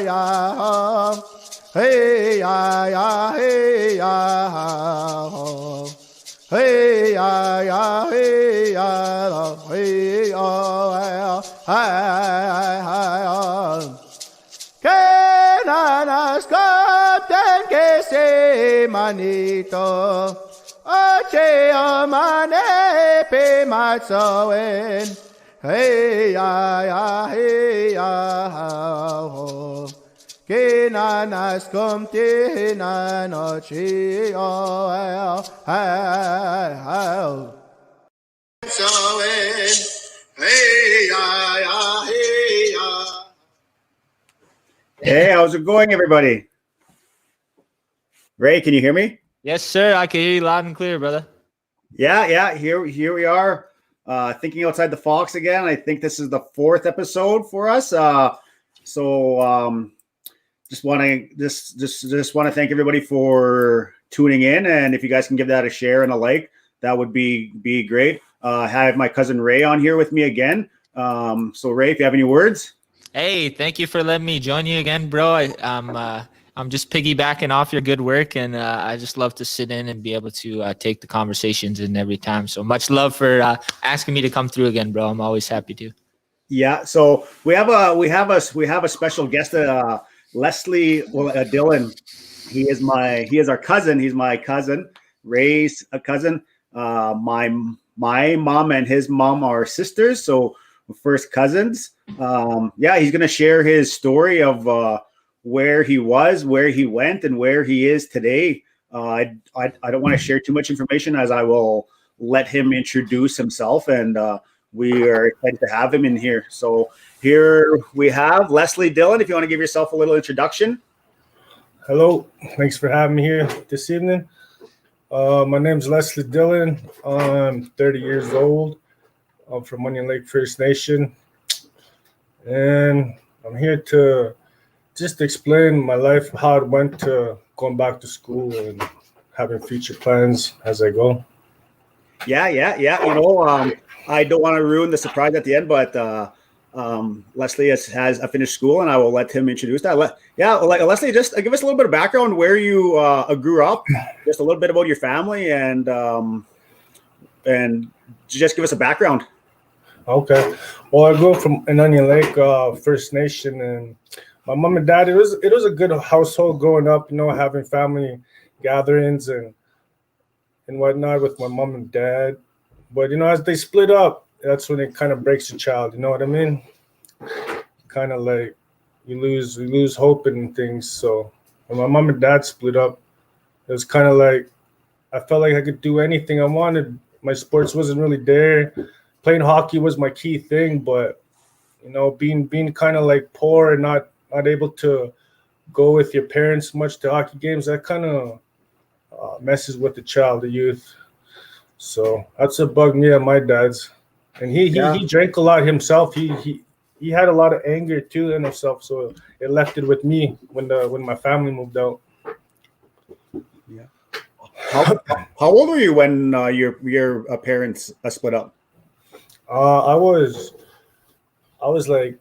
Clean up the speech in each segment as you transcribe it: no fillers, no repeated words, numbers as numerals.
ya, hey ya, hey ya, hey ya, hey ya, hey oh, que nanas capten que se manito, oche amane pe matsoen, hey ya, hey ya, que nanas comte nanochi oh, hey ya, hey ya. Hey, how's it going, everybody? Ray, can you hear me? Yes, sir. I can hear you loud and clear, brother. Yeah. Here we are, thinking outside the Fox again. I think this is the 4th episode for us. Just want to thank everybody for tuning in, and if you guys can give that a share and a like, that would be great. I have my cousin Ray on here with me again. So Ray, if you have any words. Hey, thank you for letting me join you again, bro. I'm just piggybacking off your good work, and I just love to sit in and be able to take the conversations in every time. So much love for asking me to come through again, bro. I'm always happy to. Yeah. So we have a special guest, Leslie Dillon. He is our cousin. He's my cousin, Ray's a cousin. My mom and his mom are sisters, so first cousins. He's gonna share his story of where he was, where he went, and where he is today. I don't want to share too much information, as I will let him introduce himself, and we are excited to have him in here. So here we have Leslie Dillon. If you want to give yourself a little introduction. Hello, thanks for having me here this evening. My name's Leslie Dillon. I'm 30 years old. I'm from Onion Lake First Nation, and I'm here to just explain my life, how it went to going back to school and having future plans as I go. Yeah. You know, I don't want to ruin the surprise at the end, but Leslie has finished school, and I will let him introduce that. Leslie, just give us a little bit of background where you grew up, just a little bit about your family, and just give us a background. Okay. Well, I grew up in Onion Lake First Nation, and my mom and dad, it was a good household growing up, you know, having family gatherings and whatnot with my mom and dad. But, you know, as they split up, that's when it kind of breaks a child, you know what I mean? Kind of like you lose hope in things. So when my mom and dad split up, it was kind of like I felt like I could do anything I wanted. My sports wasn't really there. Playing hockey was my key thing, but, you know, being kind of like poor and not able to go with your parents much to hockey games, that kind of messes with the child, the youth. So that's what bugged me at my dad's. And he drank a lot himself. He had a lot of anger too in himself. So it left it with me when my family moved out. Yeah. How old were you when your parents split up? I was like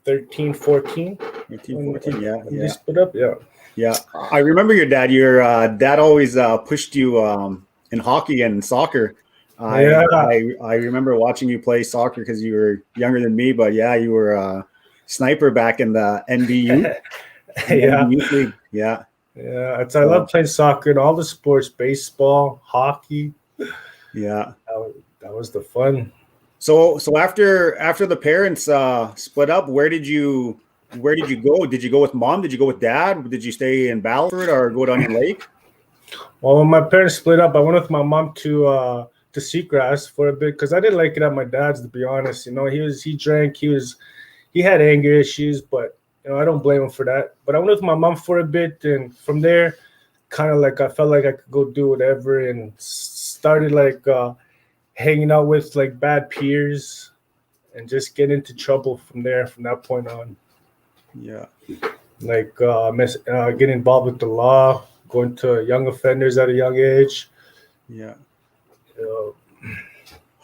13, 14. 13, 14, yeah. They split up, yeah. Yeah, I remember your dad. Your dad always pushed you in hockey and soccer. I remember watching you play soccer because you were younger than me, but yeah, you were a sniper back in the NBU. NBU league. Yeah. Yeah, I love playing soccer and all the sports, baseball, hockey. Yeah. That was the fun. So after the parents split up, where did you go? Did you go with mom? Did you go with dad? Did you stay in Battleford or go to Onion Lake? Well, when my parents split up, I went with my mom to Seagrass for a bit because I didn't like it at my dad's, to be honest. You know, he drank, he had anger issues, but you know, I don't blame him for that. But I went with my mom for a bit, and from there, kind of like I felt like I could go do whatever, and started like hanging out with like bad peers, and just get into trouble from that point on. Yeah, like getting involved with the law, going to young offenders at a young age. Yeah.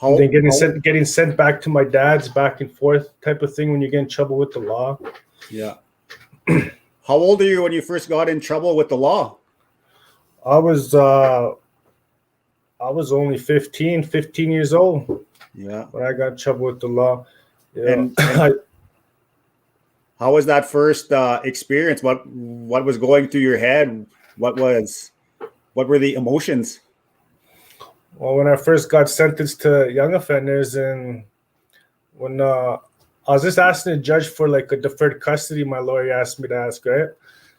Then getting sent back to my dad's, back and forth type of thing when you get in trouble with the law. Yeah. How old are you when you first got in trouble with the law? I was only 15 years old Yeah. when I got in trouble with the law. Yeah. And how was that first experience? What was going through your head? What were the emotions? Well, when I first got sentenced to young offenders, and when I was just asking the judge for like a deferred custody, my lawyer asked me to ask, right?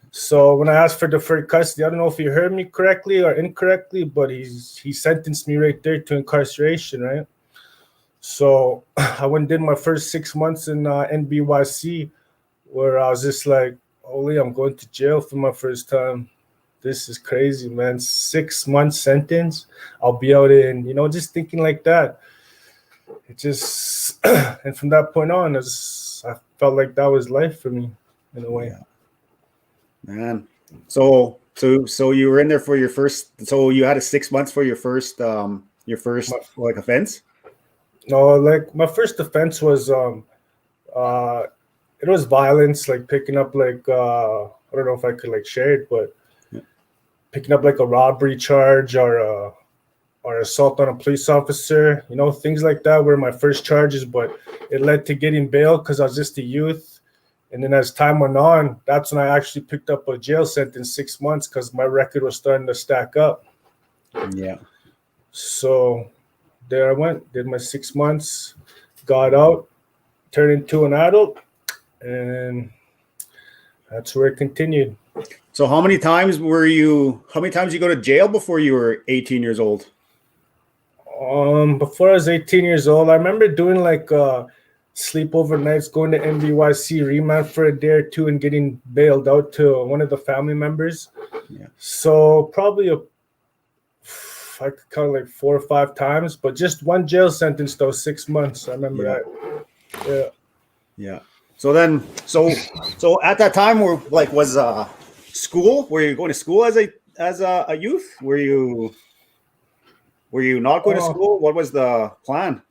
So when I asked for deferred custody, I don't know if he heard me correctly or incorrectly, but he sentenced me right there to incarceration, right? So I went and did my first 6 months in NBYC, where I was just like, holy, I'm going to jail for my first time. This is crazy, man. 6 months sentence. I'll be out in, just thinking like that. It just, and from that point on, I felt like that was life for me in a way. Yeah. Man. So you were in there for your first, so you had a 6 months for your first like offense? No, like my first offense was, it was violence, like picking up like, I don't know if I could like share it, but picking up like a robbery charge or assault on a police officer, things like that were my first charges, but it led to getting bail because I was just a youth. And then as time went on, that's when I actually picked up a jail sentence, 6 months, because my record was starting to stack up. Yeah. So there I went, did my 6 months, got out, turned into an adult, and that's where it continued. So how many times did you go to jail before you were 18 years old? Before I was 18 years old, I remember doing like sleepover nights, going to NBYC remand for a day or two and getting bailed out to one of the family members. Yeah. So probably I could count like 4 or 5 times, but just one jail sentence though, 6 months. I remember that. Yeah. Yeah. So then, so at that time, was school? Were you going to school as a youth? Were you not going to school? What was the plan?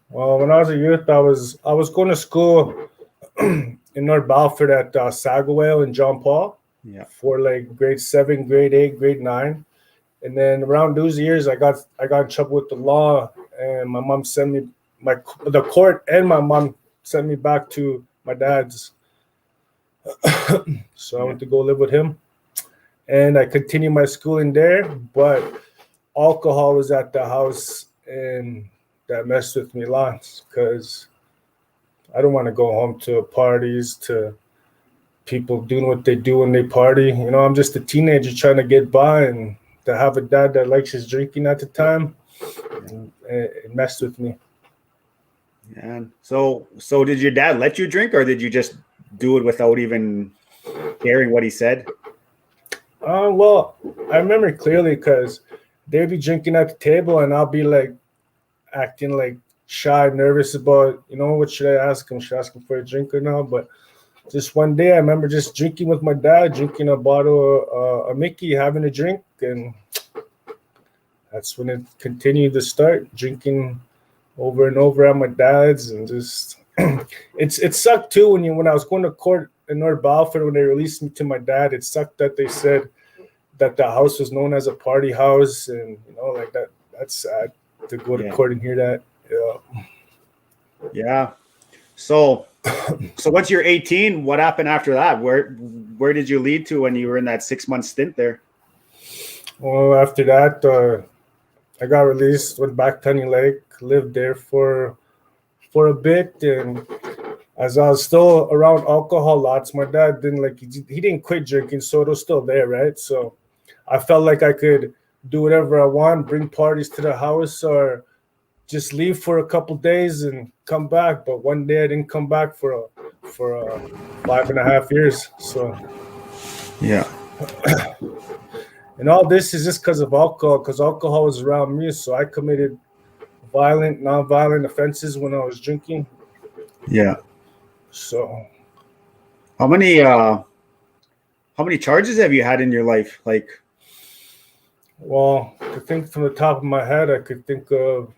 Well, when I was a youth, I was going to school in North Balford at Sagawau and John Paul. Yeah. For like grade 7, grade 8, grade 9. And then around those years, I got in trouble with the law, and my mom sent me the court and my mom sent me back to my dad's. So I went to go live with him, and I continued my schooling there. But alcohol was at the house, and that messed with me lots because I don't want to go home to parties to people doing what they do when they party. I'm just a teenager trying to get by, and to have a dad that likes his drinking at the time, it messed with me. Yeah. So did your dad let you drink, or did you just do it without even caring what he said? Well, I remember clearly because they'd be drinking at the table, and I'll be like acting like shy, nervous about, what should I ask him? Should I ask him for a drink or not? But just one day, I remember just drinking with my dad, drinking a bottle of Mickey, having a drink, and that's when it continued to start, drinking over and over at my dad's, and just it sucked too when I was going to court in North Balford when they released me to my dad. It sucked that they said that the house was known as a party house, and like that. That's sad to go to court and hear that. Yeah. Yeah. So once you're 18, what happened after that? Where did you lead to when you were in that 6 month stint there? Well, after that, I got released, went back to Honey Lake, lived there for a bit, and as I was still around alcohol lots, my dad he didn't quit drinking, so it was still there, right? So I felt like I could do whatever I want, bring parties to the house, or just leave for a couple days and come back. But one day I didn't come back for 5.5 years. So yeah. And all this is just because of alcohol, because alcohol was around me. So I committed violent, non-violent offenses when I was drinking. Yeah. So how many charges have you had in your life? Well, I think from the top of my head, I could think of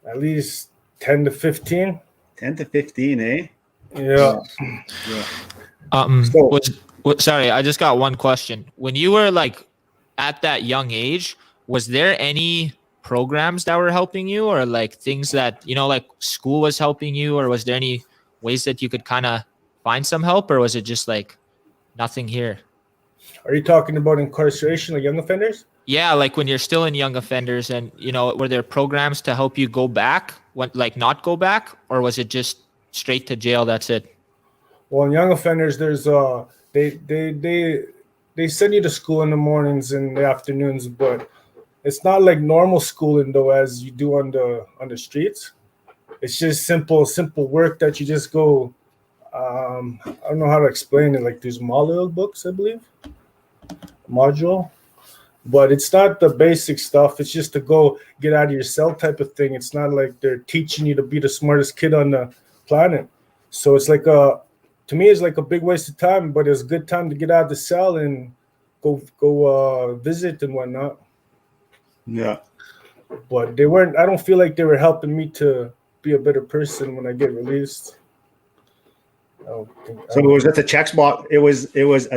at least 10 to 15. 10 to 15, eh? Yeah. Yeah. So Sorry, I just got one question. When you were like at that young age, was there any programs that were helping you, or like things that, like school was helping you, or was there any ways that you could kind of find some help, or was it just like nothing here? Are you talking about incarceration, like young offenders? Yeah, like when you're still in young offenders, and were there programs to help you go back, like not go back, or was it just straight to jail? That's it. Well, in young offenders, there's they they they they send you to school in the mornings and the afternoons, but it's not like normal schooling though, as you do on the streets. It's just simple work that you just go. I don't know how to explain it. Like there's module books, I believe, module, but it's not the basic stuff. It's just to go get out of your cell type of thing. It's not like they're teaching you to be the smartest kid on the planet. So it's like to me, it's like a big waste of time, but it's a good time to get out of the cell and go visit and whatnot. yeah. But they weren't. I don't feel like they were helping me to be a better person when I get released. So it was just a checkbox. It was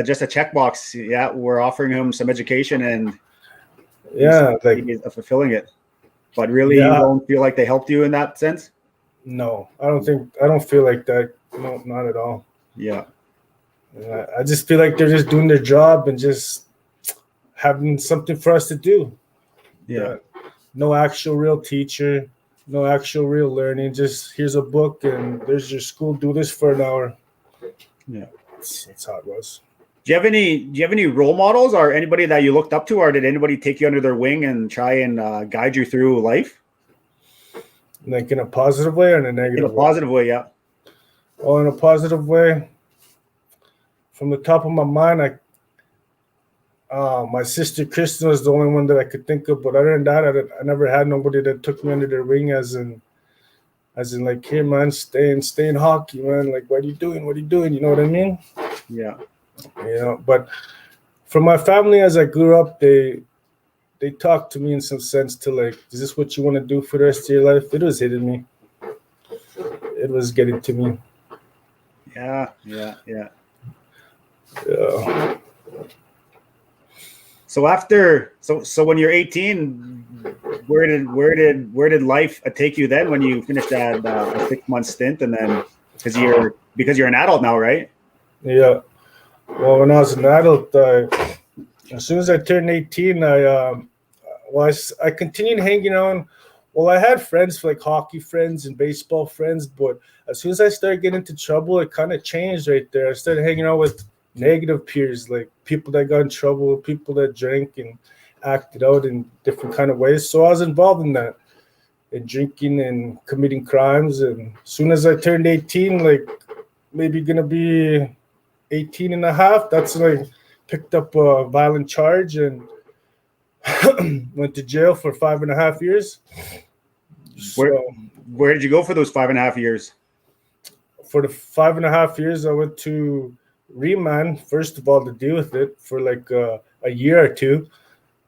just a checkbox. Yeah, we're offering him some education, and yeah, like he's fulfilling it. But really, yeah, you don't feel like they helped you in that sense? no, I don't feel like that. No, not at all. Yeah. I just feel like they're just doing their job and just having something for us to do. Yeah. No actual real teacher, no actual real learning. Just here's a book and there's your school. Do this for an hour. Yeah. That's how it was. Do you have any role models or anybody that you looked up to, or did anybody take you under their wing and try and guide you through life? Like in a positive way or in a negative way? In a positive way, yeah. Oh, in a positive way. From the top of my mind, my sister Kristen was the only one that I could think of. But other than that, I never had nobody that took me under their wing, as in like, here, man, stay in hockey, man. Like, what are you doing? What are you doing? You know what I mean? Yeah. But from my family, as I grew up, they talked to me in some sense to like, is this what you want to do for the rest of your life? It was hitting me. It was getting to me. Yeah. Yeah. So when you're 18, where did life take you then when you finished that 6-month stint, and then because you're an adult now, right? Yeah. Well, when I was an adult, as soon as I turned 18, I continued hanging on. Well, I had friends like hockey friends and baseball friends, but as soon as I started getting into trouble, it kind of changed right there. I started hanging out with negative peers, like people that got in trouble, people that drank and acted out in different kind of ways. So I was involved in that, in drinking and committing crimes. And as soon as I turned 18, like maybe gonna be 18 and a half, that's when I picked up a violent charge and went to jail for 5.5 years. Where did you go for those 5.5 years? For the 5.5 years, I went to remand, first of all, to deal with it for like a year or two.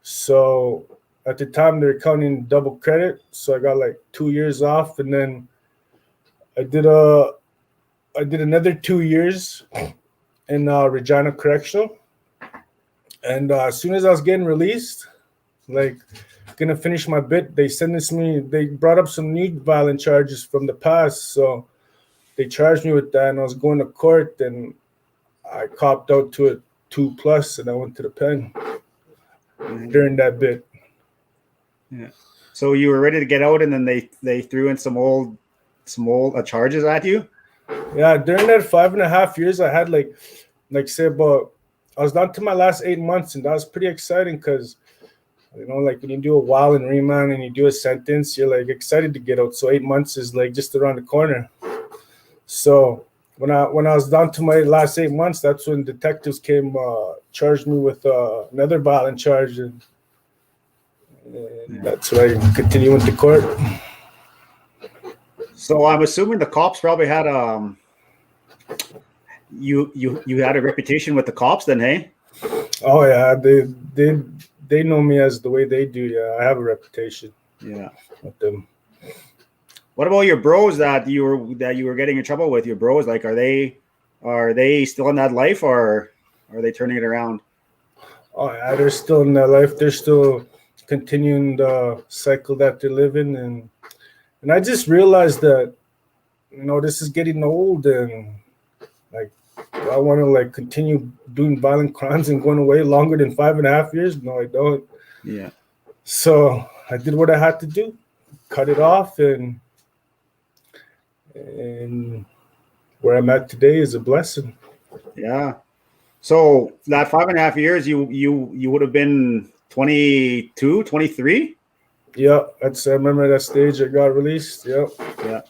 So at the time, they were counting double credit. So I got like 2 years off. And then I did another 2 years in Regina Correctional. And as soon as I was getting released, like gonna finish my bit, they brought up some new violent charges from the past. So they charged me with that, and I was going to court, and I copped out to it 2+, and I went to the pen during that bit. Yeah. So you were ready to get out, and then they threw in some old charges at you? Yeah, during that 5.5 years, I had like say about, I was down to my last 8 months, and that was pretty exciting because, like when you do a while in remand and you do a sentence, you're like excited to get out. So 8 months is like just around the corner. So when I was down to my last 8 months, that's when detectives came, charged me with another violent charge, and that's why I continue into court. So I'm assuming the cops probably had you had a reputation with the cops then, hey? Oh yeah, they know me as the way they do. Yeah, I have a reputation. Yeah, with them. What about your bros that you were getting in trouble with? Your bros, like, are they still in that life, or are they turning it around? Oh, yeah, they're still in that life. They're still continuing the cycle that they're living, and I just realized that this is getting old, and like I want to like continue doing violent crimes and going away longer than 5.5 years. No, I don't. Yeah. So I did what I had to do, cut it off, and where I'm at today is a blessing. Yeah. So that 5.5 years, you would have been 22, 23? Yeah, I remember that stage I got released. Yep. Yeah.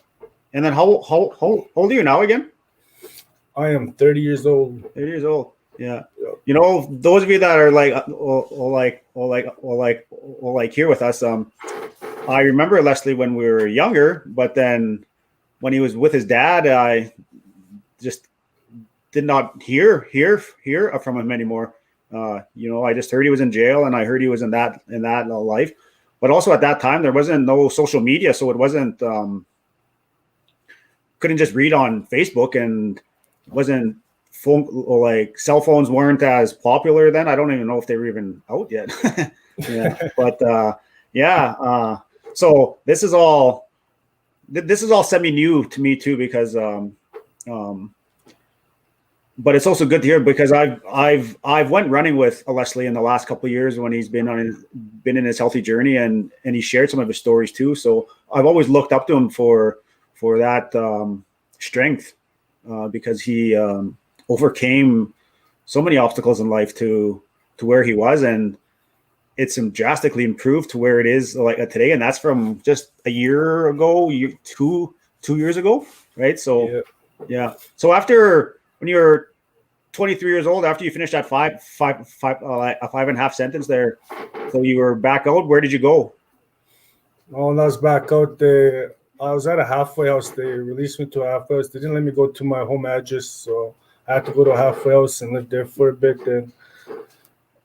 And then how old are you now again? I am 30 years old. 30 years old. Yeah. Yep. You know, those of you that are like here with us, I remember Leslie when we were younger, but then when he was with his dad, I just did not hear from him anymore. I just heard he was in jail, and I heard he was in that life. But also at that time, there wasn't no social media, so it wasn't couldn't just read on Facebook, and wasn't phone, like cell phones weren't as popular then. I don't even know if they were even out yet. Yeah, but so this is all semi new to me too, because but it's also good to hear, because I've went running with Leslie in the last couple of years when he's been in his healthy journey, and he shared some of his stories too. So I've always looked up to him for that strength, because he overcame so many obstacles in life to where he was, and it's drastically improved to where it is like today, and that's from just a year ago, 2 years ago, right? So yeah. So after, when you're 23 years old, after you finished that a 5.5 sentence there, so you were back out. Where did you go? Oh, when I was back out, I was at a halfway house. They released me to a halfway house. They didn't let me go to my home address, so I had to go to a halfway house and live there for a bit.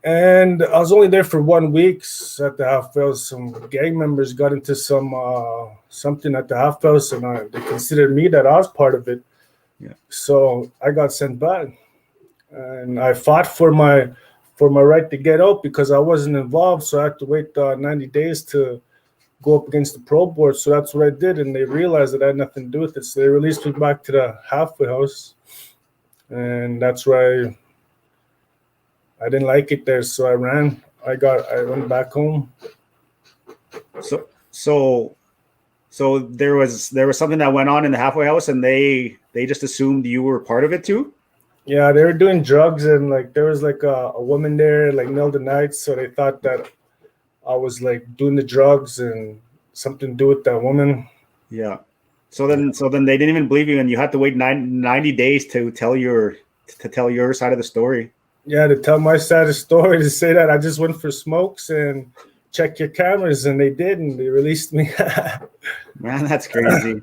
And I was only there for 1 week at the halfway house. Some gang members got into something at the halfway house, and they considered me that I was part of it. Yeah. So I got sent back, and I fought for my right to get out because I wasn't involved. So I had to wait 90 days to go up against the pro board. So that's what I did, and they realized that I had nothing to do with it. So they released me back to the halfway house, and that's where I didn't like it there. So I ran. I went back home. So there was something that went on in the halfway house, and they just assumed you were part of it too? Yeah, they were doing drugs, and like there was like a woman there like middle of the night, so they thought that I was like doing the drugs and something to do with that woman. Yeah. So then they didn't even believe you, and you had to wait 90 days to tell your side of the story. Yeah, to tell my side of the story, to say that I just went for smokes and check your cameras, and they did, and they released me. Man, that's crazy.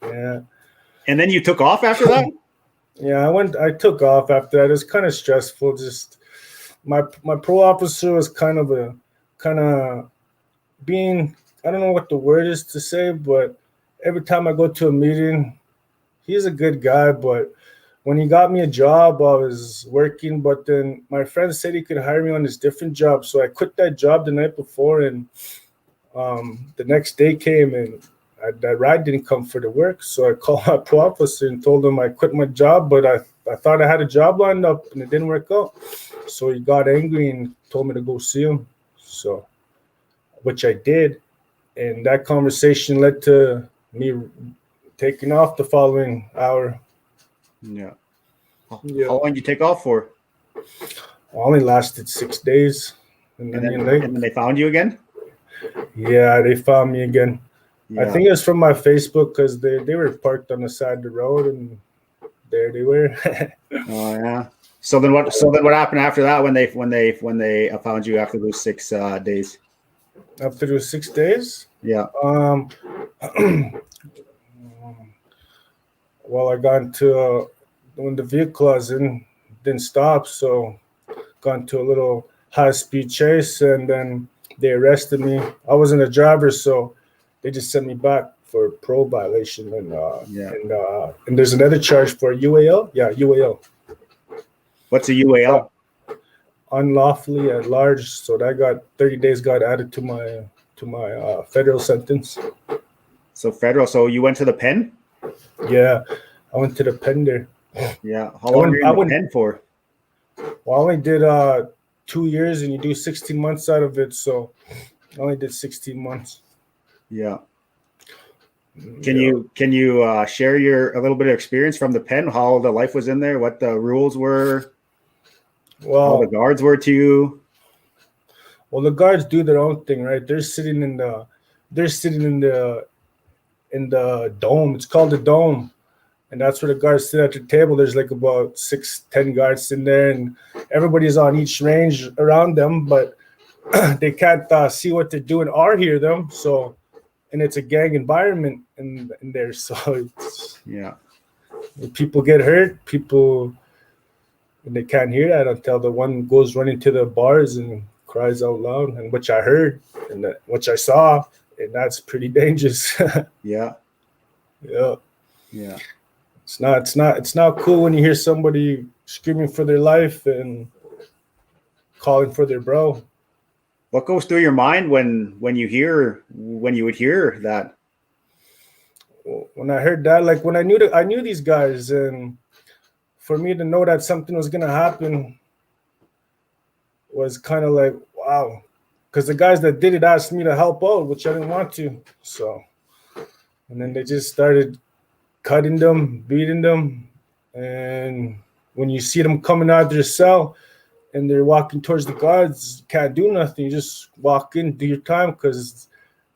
Yeah. And then you took off after that? Yeah, I took off after that. It was kind of stressful. Just my pro officer was kind of being, I don't know what the word is to say, but every time I go to a meeting, he's a good guy, but when he got me a job, I was working, but then my friend said he could hire me on this different job. So I quit that job the night before, and the next day came, and that ride didn't come for the work. So I called my pro officer and told him I quit my job, but I thought I had a job lined up, and it didn't work out. So he got angry and told me to go see him. So, which I did. And that conversation led to me taking off the following hour. Yeah. How long did you take off for? I only lasted 6 days. And then they found you again? Yeah, they found me again. Yeah. I think it was from my Facebook, because they were parked on the side of the road, and there they were. Oh yeah. So then what happened after that when they found you after those 6 days? After those 6 days? Yeah. Well, I got into when the vehicle I was in didn't stop, so got into a little high-speed chase, and then they arrested me. I wasn't a driver, so they just sent me back for parole violation, and Yeah. and there's another charge for UAL. Yeah, UAL, What's a UAL? unlawfully at large. So that got 30 days got added to my federal sentence. So federal. So you went to the pen? Yeah, I went to the pen there. Yeah. How long were you in the pen for? Well, I only did 2 years, and you do 16 months out of it. So I only did 16 months. Yeah. Can you share a little bit of experience from the pen? How the life was in there? What the rules were? Well, how the guards were to you? Well, the guards do their own thing, right? They're sitting in the dome. It's called the dome, and that's where the guards sit at the table. There's like about 6-10 guards in there, and everybody's on each range around them, but they can't see what they're doing or hear them. So, and it's a gang environment in there. So it's, people get hurt, and they can't hear that until the one goes running to the bars and cries out loud, and which I heard and which I saw, and that's pretty dangerous. Yeah. It's not cool when you hear somebody screaming for their life and calling for their bro. What goes through your mind when you would hear that? When I heard that, like when I knew these guys, and for me to know that something was gonna happen was kind of like, wow, because the guys that did it asked me to help out, which I didn't want to. So, and then they just started cutting them, beating them, and when you see them coming out of their cell and they're walking towards the guards, you can't do nothing. You just walk in, do your time, because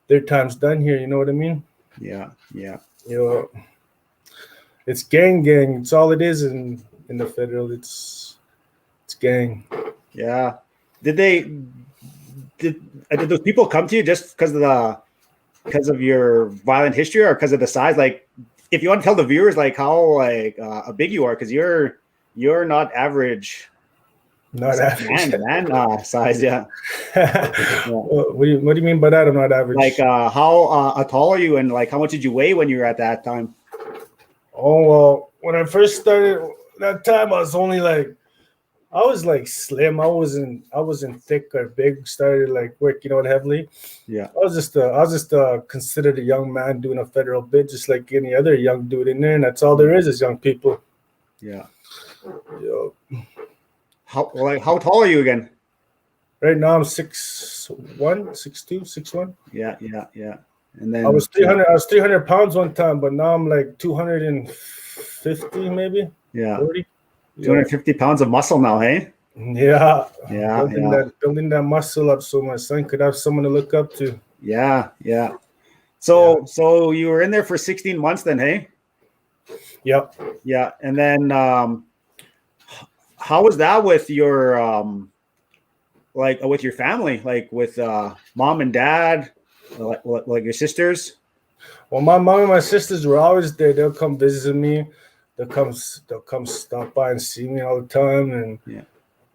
their time's done here. You know what I mean? Yeah. It's gang. It's all it is in the federal. It's gang. Yeah. Did those people come to you just because of your violent history, or because of the size? Like, if you want to tell the viewers like how big you are, because you're not average. Not average. Man size, yeah. What do you mean by that? I'm not average. Like, how tall are you, and like how much did you weigh when you were at that time? Oh, well, when I first started that time, I was like slim. I wasn't thick or big. Started like working out heavily. Yeah. I was just considered a young man doing a federal bid, just like any other young dude in there, and that's all there is young people. Yeah. How tall are you again? Right now I'm 6'1", 6'2", 6'1". Yeah. And then I was 300 pounds one time, but now I'm like 250 maybe. Yeah. 40. 250 pounds of muscle now, hey? Yeah. Yeah. Building that muscle up so my son could have someone to look up to. Yeah. So you were in there for 16 months then, hey? Yep. Yeah. And then how was that with your with your family, like with mom and dad, like your sisters? Well, my mom and my sisters were always there. They'll come visit me. They'll come stop by and see me all the time. And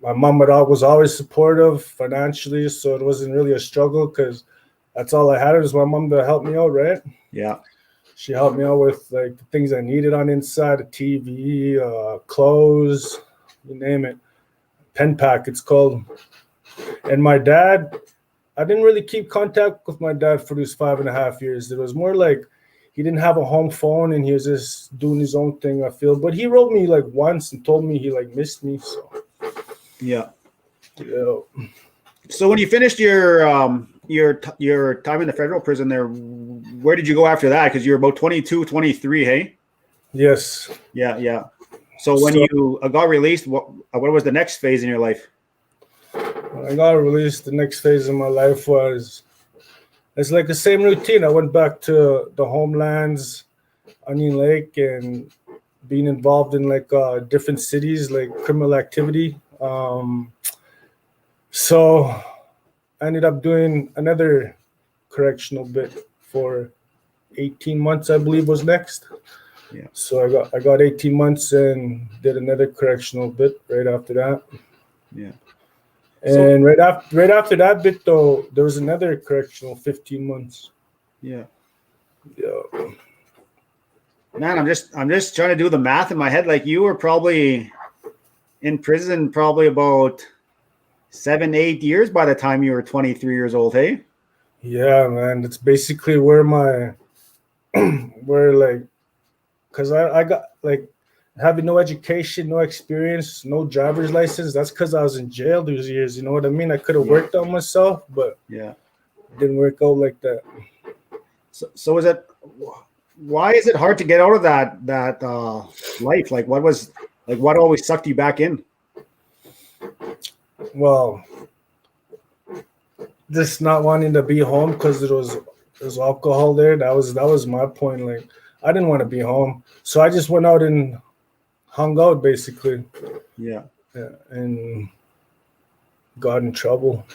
my mom was always supportive financially, so it wasn't really a struggle because that's all I had was my mom to help me out, right? Yeah. She helped me out with like the things I needed on inside, a TV, clothes, you name it. Pen pack, it's called. And my dad, I didn't really keep contact with my dad for these 5.5 years. It was more like he didn't have a home phone and he was just doing his own thing, I feel. But he wrote me like once and told me he like missed me. So yeah. So when you finished your time in the federal prison there, where did you go after that? Because you're about 22, 23, hey? Yes. Yeah. So when you got released, what was the next phase in your life? When I got released, the next phase of my life it's like the same routine. I went back to the homelands, Onion Lake, and being involved in like different cities, like criminal activity. So I ended up doing another correctional bit for 18 months, I believe was next. Yeah. So I got 18 months and did another correctional bit right after that. Yeah. And right after that bit though, there was another correctional 15 months. Yeah. Yeah. Man, I'm just trying to do the math in my head. Like you were probably in prison probably about 7, 8 years by the time you were 23 years old, hey? Yeah, man. It's basically where my where like because I got like having no education, no experience, no driver's license. That's because I was in jail those years. You know what I mean? I could have worked on myself, but Yeah. it didn't work out like that. So is it? Why is it hard to get out of that life? Like what always sucked you back in? Well, just not wanting to be home because there was alcohol there. That was my point. Like I didn't want to be home, so I just went out and hung out basically, Yeah. yeah, and got in trouble,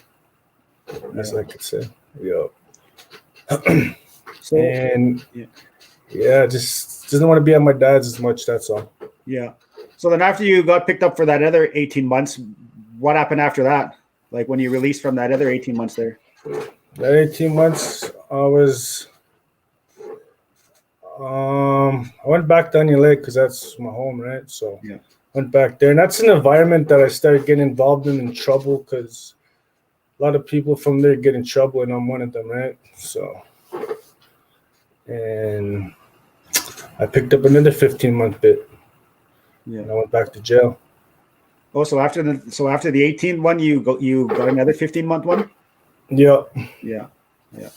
as I could say. Yeah. So And yeah. yeah, just didn't want to be at my dad's as much. That's all. Yeah. So then after you got picked up for that other 18 months, what happened after that? Like when you released from that other 18 months there? That 18 months, I went back to Onion Lake because that's my home, right? So Yeah. went back there, and that's an environment that I started getting involved in trouble because a lot of people from there get in trouble, and I'm one of them, right? So, and I picked up another 15-month bit, Yeah. and I went back to jail. Oh, so after the 18 one, you got another 15-month one? Yeah, Yeah. Yeah.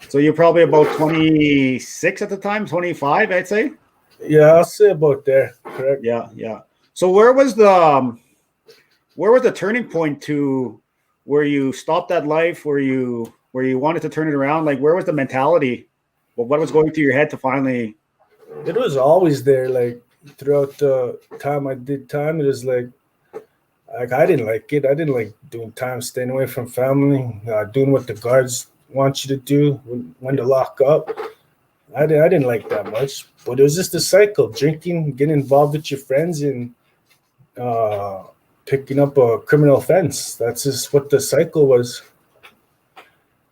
So you're probably about 26 at the time, 25, I'd say. yeah, I'll say about there, correct? Yeah, yeah. So where was the turning point to where you stopped that life, where you wanted to turn it around? Like where was the mentality? Well, what was going through your head to finally? It was always there, like throughout the time I did time. It was like I didn't like it. I didn't like doing time, staying away from family, doing what the guards want you to do when to lock up. I didn't like that much, but it was just a cycle: drinking, getting involved with your friends, and picking up a criminal offense. That's just what the cycle was.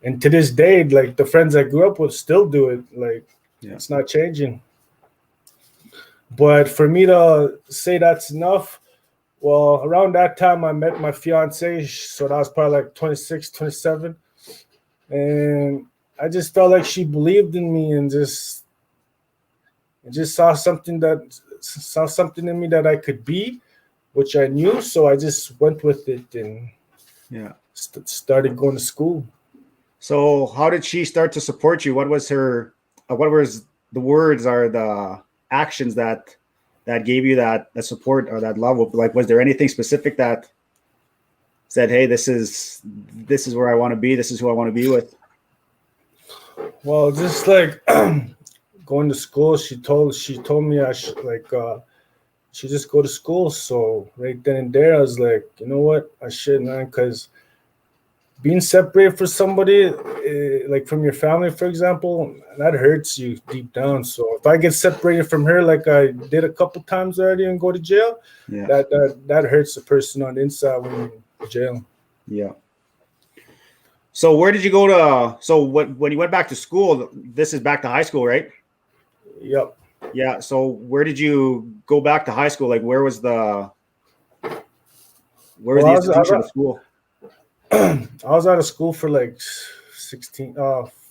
And to this day, like the friends I grew up with still do it. Like it's not changing. But for me to say that's enough, well, around that time I met my fiance, so that was probably like 26, 27. And I just felt like she believed in me and just saw something in me that I could be, which I knew. So I just went with it and started going to school. So how did she start to support you? What was the words or the actions that gave you that support or that love? Like, was there anything specific that said, "Hey, this is where I want to be. This is who I want to be with"? Well, just like going to school, she told me I should should just go to school. So right then and there, I was like, you know what, I should, man, because being separated from somebody, like from your family, for example, that hurts you deep down. So if I get separated from her, like I did a couple times already, and go to jail, that hurts the person on the inside when you're in jail. Yeah. So where did you go to? So when you went back to school, this is back to high school, right? Yep. Yeah. So where did you go back to high school? Like where was the institution of school? I was out of school for like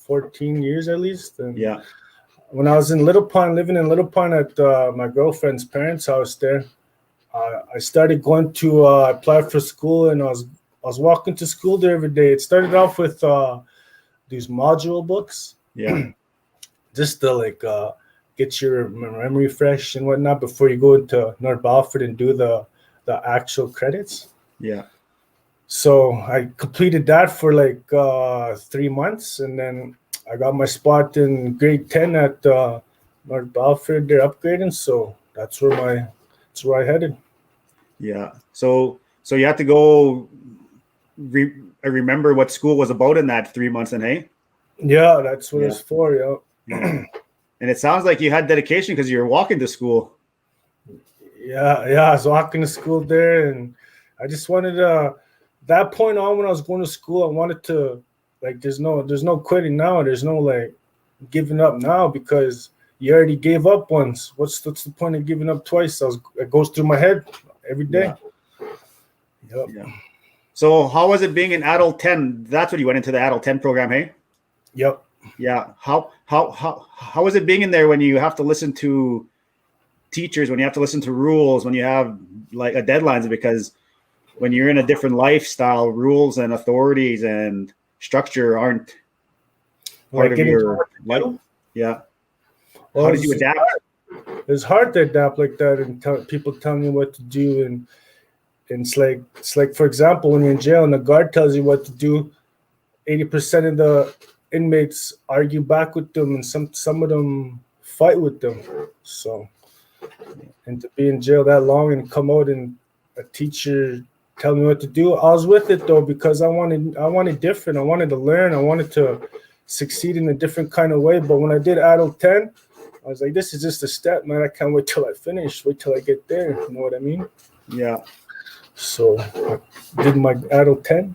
14 years at least. And when I was in Little Pond, living in Little Pond at my girlfriend's parents' house there, I started going to apply for school, and I was walking to school there every day. It started off with these module books, just to like get your memory fresh and whatnot before you go into North Balford and do the actual credits. Yeah. So I completed that for like 3 months, and then I got my spot in grade 10 at North Balford. They're upgrading, so that's where I headed. Yeah. So you have to go. I remember what school was about in that 3 months, and hey. Yeah, that's what it's for. Yeah. And it sounds like you had dedication because you were walking to school. Yeah, I was walking to school there, and I just wanted to. That point on, when I was going to school, I wanted to, like, there's no quitting now. There's no giving up now because you already gave up once. What's the point of giving up twice? It goes through my head every day. Yeah. Yep. So how was it being an adult 10? That's what you went into the adult 10 program, hey? Yep. Yeah. How was it being in there when you have to listen to teachers, when you have to listen to rules, when you have like a deadlines? Because when you're in a different lifestyle, rules and authorities and structure aren't part of your life. Yeah. Well, how did you adapt? It's hard to adapt like that, and people telling you what to do, and it's like for example, when you're in jail and the guard tells you what to do, 80% of the inmates argue back with them, and some of them fight with them. So, and to be in jail that long and come out and a teacher tell me what to do, I was with it though because I wanted different. I wanted to learn. I wanted to succeed in a different kind of way. But when I did adult 10, I was like, this is just a step, man. I can't wait till I finish. Wait till I get there. You know what I mean? Yeah. So I did my adult 10.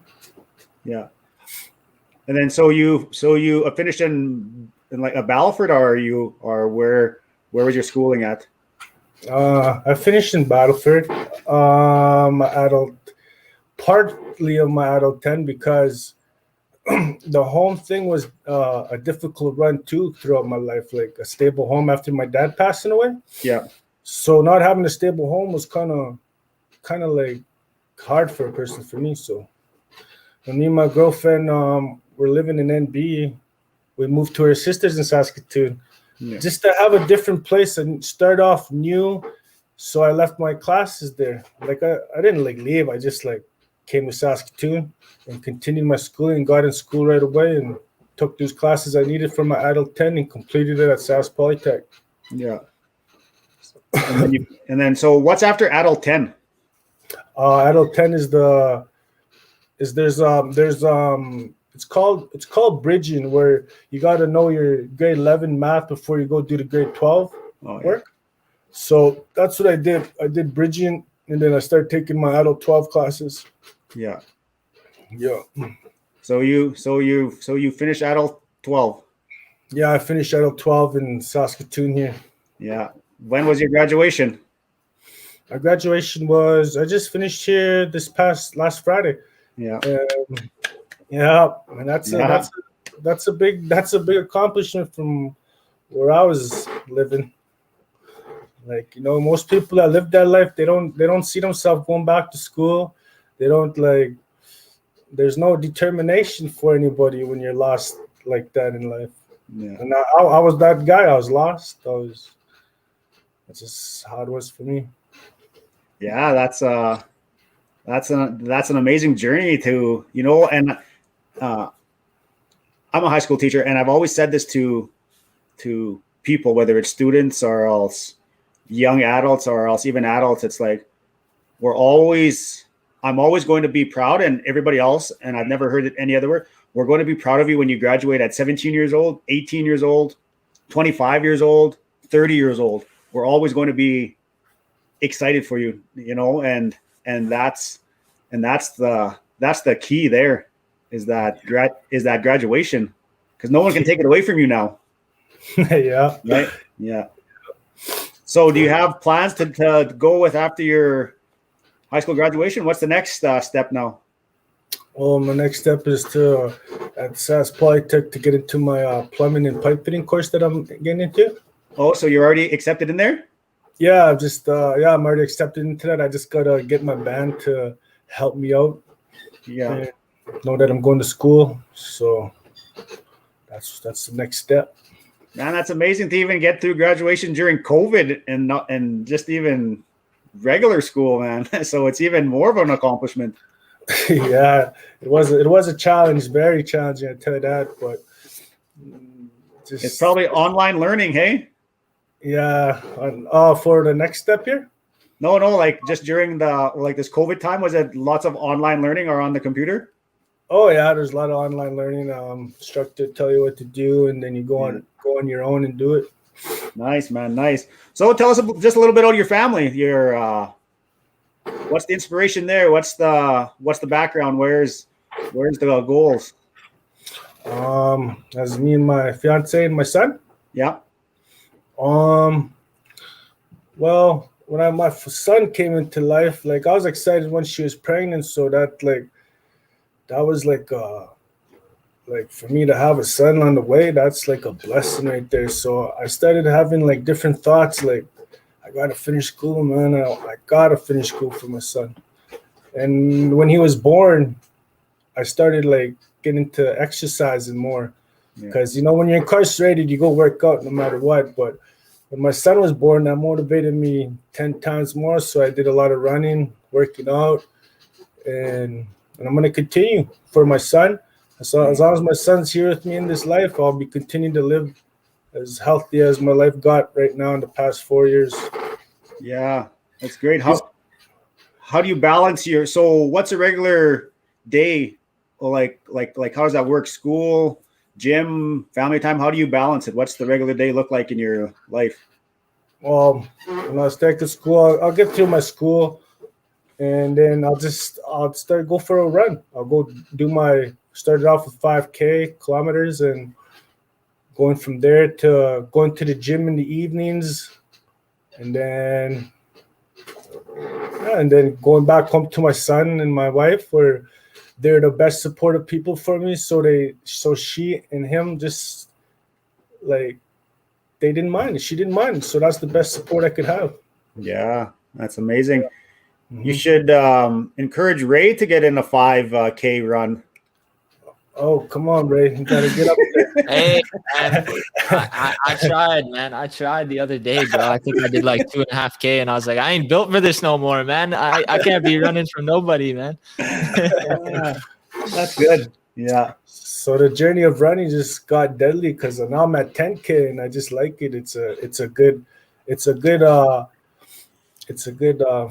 Yeah. And then so you finished in like a Battleford, or where was your schooling at? I finished in Battleford. Partly of my adult 10 because the home thing was a difficult run too throughout my life, like a stable home after my dad passing away. Yeah. So not having a stable home was kind of like hard for me. So when me and my girlfriend were living in NB, we moved to her sister's in Saskatoon, just to have a different place and start off new. So I left my classes there. Like I didn't like leave. I just like came to Saskatoon and continued my schooling, got in school right away and took those classes I needed for my adult 10 and completed it at Sask Polytech. Yeah. And then so what's after adult 10? Adult 10 it's called bridging, where you got to know your grade 11 math before you go do the grade 12 work. So that's what I did. I did bridging, and then I started taking my adult 12 classes. Yeah. Yeah. So you finished adult 12. Yeah, I finished adult 12 in Saskatoon here. Yeah. When was your graduation? My graduation was, I just finished here last Friday. Yeah. Yeah, and that's a big accomplishment from where I was living. Like, you know, most people that live that life, they don't see themselves going back to school. They don't like. There's no determination for anybody when you're lost like that in life. Yeah. And I was that guy. I was lost. That's just how it was for me. Yeah, that's an amazing journey to, you know, and I'm a high school teacher, and I've always said this to people, whether it's students or else young adults or else even adults. It's like I'm always going to be proud, and everybody else, and I've never heard it any other word. We're going to be proud of you when you graduate at 17 years old, 18 years old, 25 years old, 30 years old. We're always going to be excited for you, you know, and that's the key there is that graduation, because no one can take it away from you now. Yeah. Right. Yeah. So do you have plans to go with after your high school graduation? What's the next step now? Well, my next step is to at Sask Polytech to get into my plumbing and pipe fitting course that I'm getting into. Oh, so you're already accepted in there? Yeah, I'm already accepted into that. I just gotta get my band to help me out. Yeah. Know that I'm going to school, so that's the next step. Man, that's amazing to even get through graduation during COVID and just even regular school, man. So it's even more of an accomplishment. Yeah, it was a challenge, very challenging, I tell you that, but it's probably online learning, hey? Yeah. For the next step here? No, like just during this COVID time, was it lots of online learning or on the computer? Oh yeah, there's a lot of online learning. Instructor tell you what to do, and then you go on your own and do it. Nice, man, nice. So tell us just a little bit about your family. Your what's the inspiration there? What's the background? Where's the goals? As me and my fiance and my son. Yeah. Um, well, when my son came into life, like I was excited when she was pregnant, so that was like for me to have a son on the way, that's like a blessing right there. So I started having like different thoughts, like I gotta finish school, man. I gotta finish school for my son. And when he was born, I started like getting into exercising more Yeah. because when you're incarcerated, you go work out no matter what. But when my son was born, that motivated me 10 times more. So I did a lot of running, working out, and I'm gonna continue for my son. So as long as my son's here with me in this life, I'll be continuing to live as healthy as my life got right now in the past 4 years. Yeah. That's great. How do you balance so what's a regular day? Or like how does that work? School, gym, family time? How do you balance it? What's the regular day look like in your life? When I start to school, I'll get through my school, and then I'll start go for a run. I'll go started off with 5K kilometers, and going from there to going to the gym in the evenings, and then going back home to my son and my wife, where they're the best supportive people for me. So she and him just like they didn't mind. She didn't mind. So that's the best support I could have. Yeah, that's amazing. Mm-hmm. You should encourage Ray to get in a 5K run. Oh, come on, Ray. You got to get up there. Hey, man. I tried, man. I tried the other day, bro. I think I did like 2.5K, and I was like, I ain't built for this no more, man. I can't be running from nobody, man. Yeah, that's good. Yeah. So the journey of running just got deadly because now I'm at 10K and I just like it. It's a good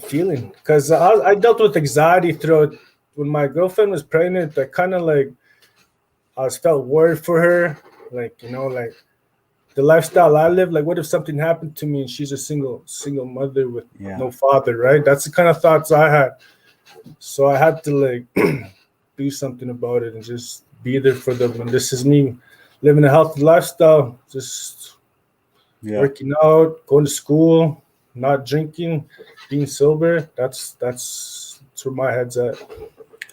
feeling because I dealt with anxiety throughout when my girlfriend was pregnant. I kind of like I felt worried for her, like like the lifestyle I live. Like, what if something happened to me and she's a single mother with no father, right? That's the kind of thoughts I had. So I had to like do something about it and just be there for them. And this is me living a healthy lifestyle, just working out, going to school, not drinking, being sober. That's where my head's at.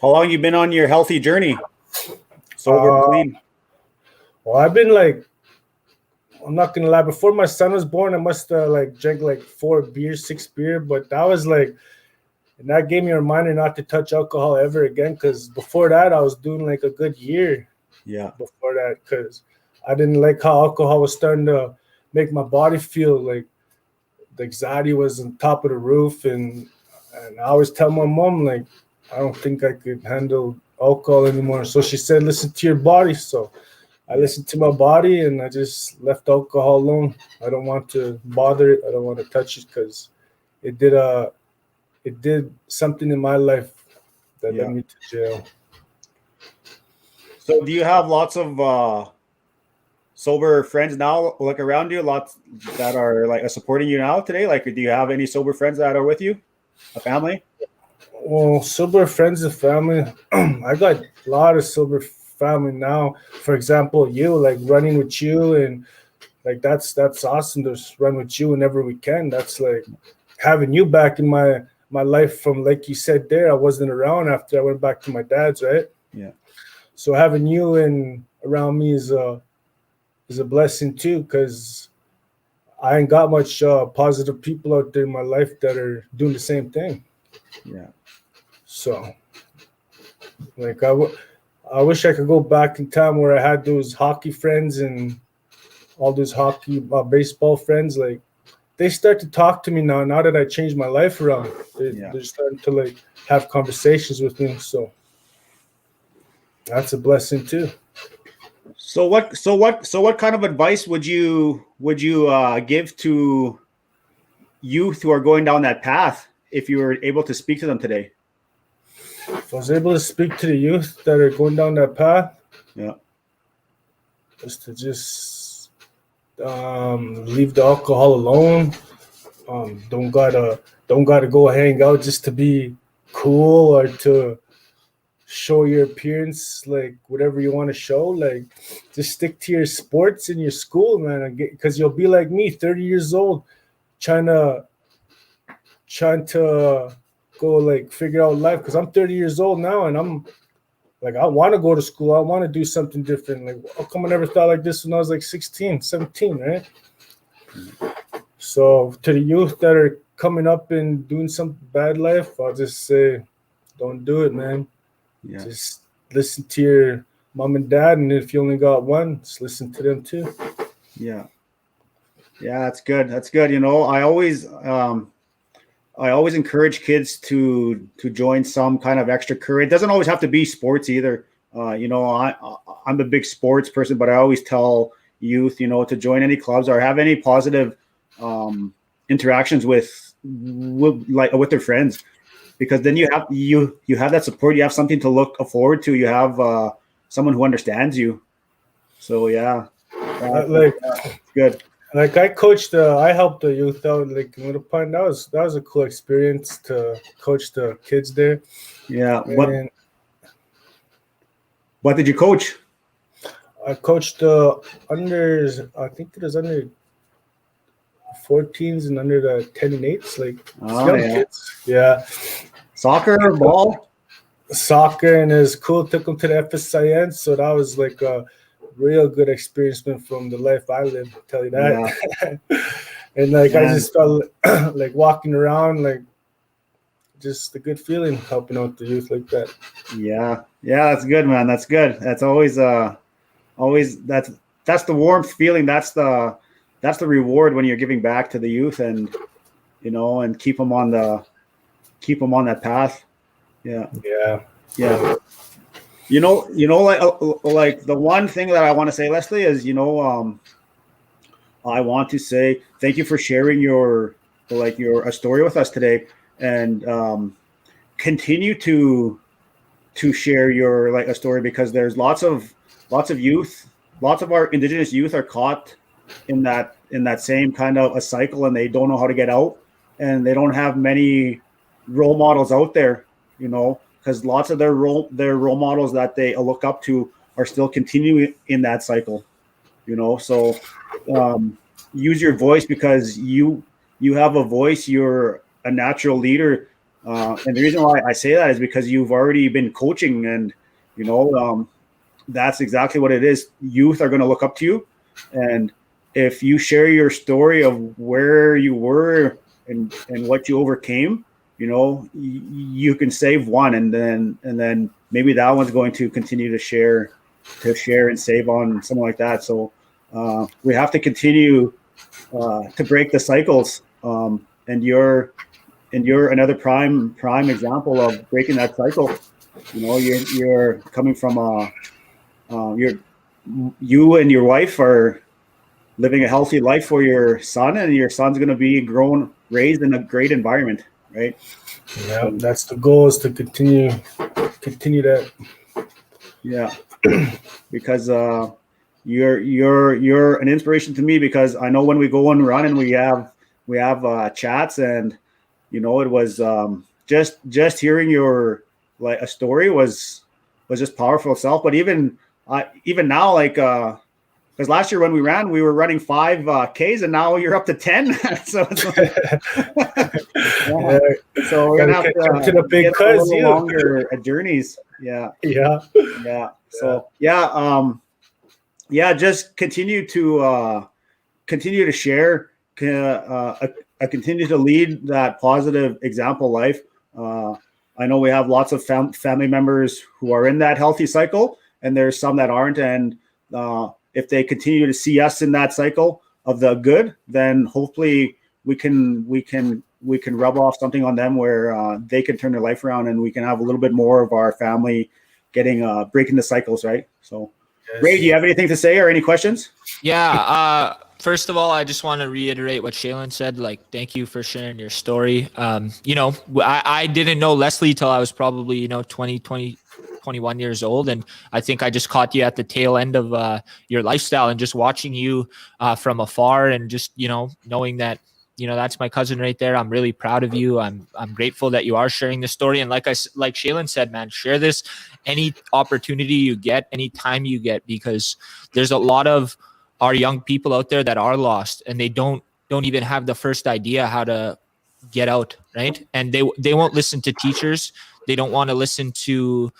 How long you been on your healthy journey? Sober, clean. Well, I've been like, I'm not gonna lie. Before my son was born, I must have like drank like 6 beer, but that was like. And that gave me a reminder not to touch alcohol ever again. Because before that, I was doing like a good year. Yeah. Before that, because I didn't like how alcohol was starting to make my body feel like the anxiety was on top of the roof. And I always tell my mom, like, I don't think I could handle alcohol anymore. So she said, listen to your body. So I listened to my body and I just left alcohol alone. I don't want to bother it. I don't want to touch it because it did something in my life that led me to jail. So do you have lots of sober friends now, like around you, lots that are like supporting you now today? Like, do you have any sober friends that are with you, a family? Well, sober friends and family, I got a lot of sober family now. For example, you, like running with you, and like that's awesome to run with you whenever we can. That's like having you back in my life from, like you said there, I wasn't around after I went back to my dad's, right? Yeah. So having you around me is a blessing too, because I ain't got much positive people out there in my life that are doing the same thing. Yeah. So, like, I wish I could go back in time where I had those hockey friends and all those hockey, baseball friends. Like, they start to talk to me now that I changed my life around. They're starting to like have conversations with me. So that's a blessing too. So what kind of advice would you give to youth who are going down that path if you were able to speak to them today? If I was able to speak to the youth that are going down that path, is to just leave the alcohol alone. Don't gotta go hang out just to be cool or to show your appearance, like whatever you want to show. Like, just stick to your sports in your school, man. Because you'll be like me, 30 years old, trying to go like figure out life. Because I'm 30 years old now, and I'm like, I want to go to school. I want to do something different. Like, how come I never thought like this when I was like 16, 17, right? So to the youth that are coming up and doing some bad life, I'll just say, don't do it, man. Yeah. Just listen to your mom and dad, and if you only got one, just listen to them too. Yeah. Yeah, that's good. That's good. I always encourage kids to join some kind of extracurricular. It doesn't always have to be sports either. I'm a big sports person, but I always tell youth, to join any clubs or have any positive interactions with their friends, because then you have that support. You have something to look forward to. You have someone who understands you. So yeah, good. Like I helped the youth out. Like Little Pine, that was a cool experience to coach the kids there. Yeah. What did you coach? I coached the unders. I think it was under 14s and under the 10 and 8s, like young kids. Yeah. Soccer, ball? Soccer, and it was cool. Took them to the FSIN, so that was like a real good experience from the life I lived, I'll tell you that. Yeah. And like, I just felt like walking around, like just a good feeling helping out the youth like that. Yeah. Yeah, that's good, man. That's good. That's always that's the warmth feeling. That's the reward when you're giving back to the youth, and and keep them on that path. Yeah. Like the one thing that I want to say, Leslie, is I want to say thank you for sharing your story with us today, and continue to share your a story, because there's lots of youth, lots of our Indigenous youth are caught in that same kind of a cycle, and they don't know how to get out, and they don't have many role models out there, because lots of their role models that they look up to are still continuing in that cycle, so use your voice, because you have a voice. You're a natural leader, and the reason why I say that is because you've already been coaching, and that's exactly what it is. Youth are going to look up to you, and if you share your story of where you were and what you overcame, you can save one, and then maybe that one's going to continue to share and save on something like that. So we have to continue to break the cycles, and you're another prime example of breaking that cycle. You're coming from you and your wife are living a healthy life for your son, and your son's going to be raised in a great environment, right? Yeah, that's the goal, is to continue that. Yeah, because you're an inspiration to me, because I know when we go and run and we have chats, and it was just hearing your a story was just powerful itself. But even now, because last year when we ran, we were running 5 Ks, and now you're up to 10. So so we're gonna have to the big longer journeys. Yeah. So just continue to share. Continue to lead that positive example life. I know we have lots of family members who are in that healthy cycle, and there's some that aren't, and if they continue to see us in that cycle of the good, then hopefully we can rub off something on them where they can turn their life around, and we can have a little bit more of our family breaking the cycles, right? So, yes. Ray, do you have anything to say or any questions? Yeah. First of all, I just want to reiterate what Shalen said. Thank you for sharing your story. I didn't know Leslie till I was probably 21 years old, and I think I just caught you at the tail end of your lifestyle, and just watching you from afar, and just knowing that that's my cousin right there. I'm really proud of you. I'm grateful that you are sharing this story. And like Shalen said, man, share this any opportunity you get, any time you get, because there's a lot of our young people out there that are lost and they don't even have the first idea how to get out, right? And they won't listen to teachers. They don't want to listen to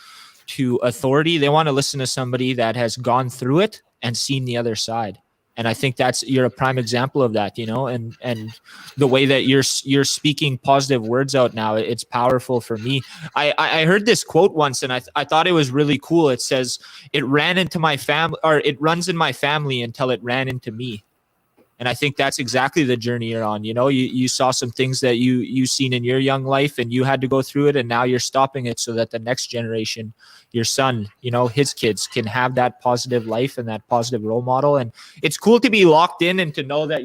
authority. They want to listen to somebody that has gone through it and seen the other side. And I think you're a prime example of that, and the way that you're speaking positive words out now, it's powerful for me. I heard this quote once and I thought it was really cool. It says, it ran into my family, or it runs in my family until it ran into me. And I think that's exactly the journey you're on. You saw some things that you seen in your young life and you had to go through it. And now you're stopping it so that the next generation, your son, his kids can have that positive life and that positive role model. And it's cool to be locked in and to know that,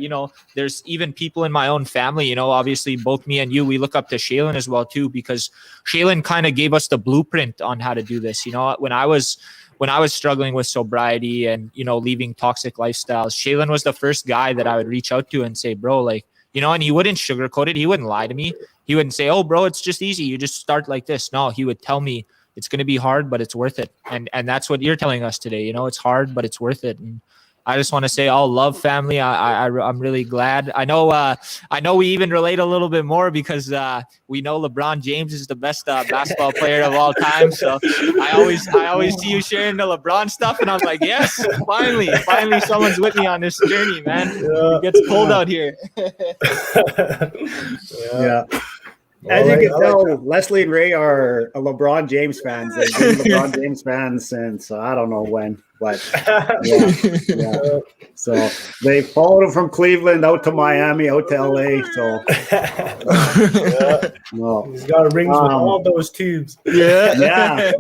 there's even people in my own family, obviously both me and you, we look up to Shalen as well too, because Shalen kind of gave us the blueprint on how to do this. When I was struggling with sobriety and, leaving toxic lifestyles, Shalen was the first guy that I would reach out to and say, bro, and he wouldn't sugarcoat it. He wouldn't lie to me. He wouldn't say, oh, bro, it's just easy. You just start like this. No, he would tell me it's going to be hard, but it's worth it. And that's what you're telling us today. It's hard, but it's worth it. And I just want to say, all love, family. I'm really glad. I know we even relate a little bit more because we know LeBron James is the best basketball player of all time. So I always see you sharing the LeBron stuff, and I'm like, yes, finally, someone's with me on this journey, man. Yeah. It gets cold out here. Yeah. As you can tell, Leslie and Ray are LeBron James fans. They've been LeBron James fans since I don't know when, but yeah. So they followed him from Cleveland out to Miami, out to LA. So he's got rings with all those teams. Yeah.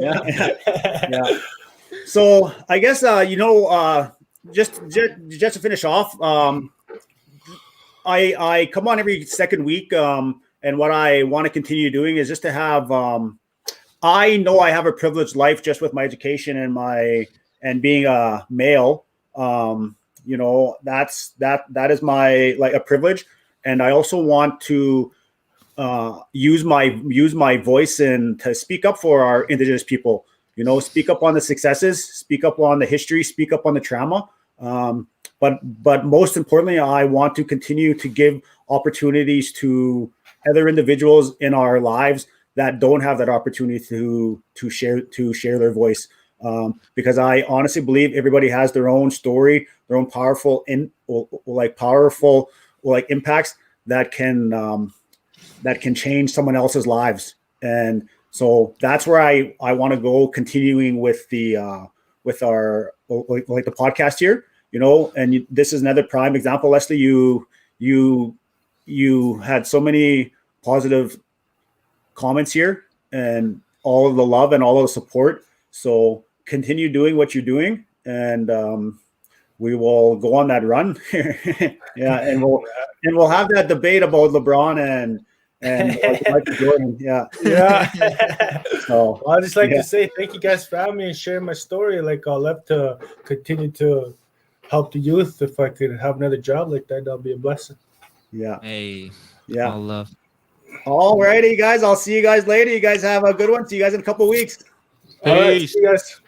So I guess just to finish off, I come on every second week. And what I want to continue doing is just to have, I know I have a privileged life just with my education and being a male. That is my a privilege. And I also want to use my voice and to speak up for our Indigenous people. Speak up on the successes, speak up on the history, speak up on the trauma. But most importantly, I want to continue to give opportunities to other individuals in our lives that don't have that opportunity to share their voice, because I honestly believe everybody has their own story, their own powerful impacts that can change someone else's lives. And so that's where I want to go, continuing with the with our the podcast here, and this is another prime example. Leslie, you had so many positive comments here and all of the love and all of the support. So continue doing what you're doing, and we will go on that run. Yeah, and we'll have that debate about LeBron and Michael Jordan. Yeah. So I'd just like to say thank you guys for having me and sharing my story. I'd love to continue to help the youth. If I could have another job like that, that'll be a blessing. Yeah. Hey. Yeah. All love. All righty, guys. I'll see you guys later. You guys have a good one. See you guys in a couple of weeks. All right, see you guys.